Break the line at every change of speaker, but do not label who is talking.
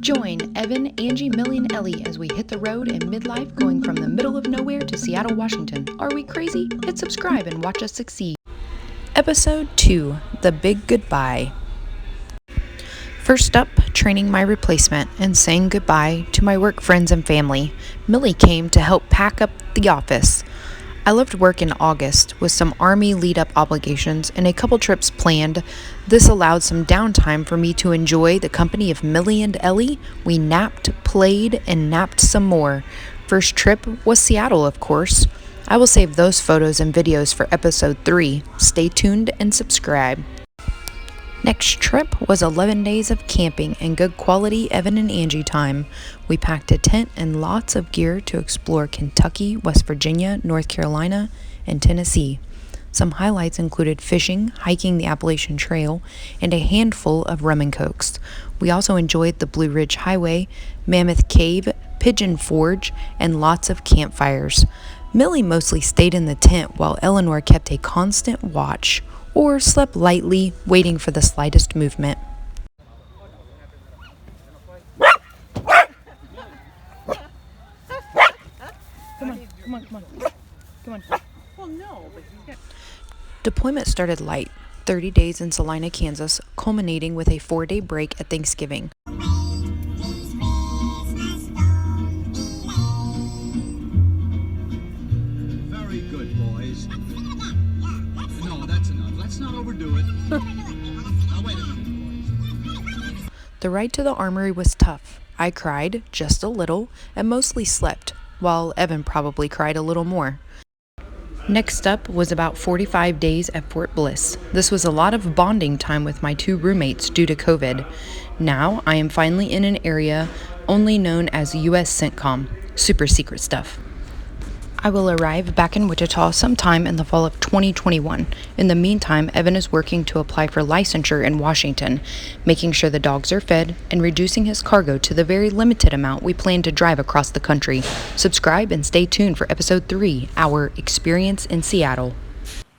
Join Evan, Angie, Millie, and Ellie as we hit the road in midlife, going from the middle of nowhere to Seattle, Washington. Are we crazy? Hit subscribe and watch us succeed. Episode 2, The Big Goodbye. First up, training my replacement and saying goodbye to my work friends and family. Millie came to help pack up the office. I left work in August with some Army lead-up obligations and a couple trips planned. This allowed some downtime for me to enjoy the company of Millie and Ellie. We napped, played, and napped some more. First trip was Seattle, of course. I will save those photos and videos for episode 3. Stay tuned and subscribe. Next trip was 11 days of camping and good quality Evan and Angie time. We packed a tent and lots of gear to explore Kentucky, West Virginia, North Carolina, and Tennessee. Some highlights included fishing, hiking the Appalachian Trail, and a handful of rum and cokes. We also enjoyed the Blue Ridge Highway, Mammoth Cave, Pigeon Forge, and lots of campfires. Millie mostly stayed in the tent while Eleanor kept a constant watch, or slept lightly, waiting for the slightest movement. Come on. Well, no, but he's got... Deployment started light, 30 days in Salina, Kansas, culminating with a 4-day break at Thanksgiving.
Very good, boys. No, that's enough. Let's not overdo it. Now, wait a minute.
The ride to the armory was tough. I cried, just a little, and mostly slept, while Evan probably cried a little more. Next up was about 45 days at Fort Bliss. This was a lot of bonding time with my 2 roommates due to COVID. Now I am finally in an area only known as U.S. CENTCOM, super secret stuff. I will arrive back in Wichita sometime in the fall of 2021. In the meantime, Evan is working to apply for licensure in Washington, making sure the dogs are fed, and reducing his cargo to the very limited amount we plan to drive across the country. Subscribe and stay tuned for episode 3, our experience in Seattle.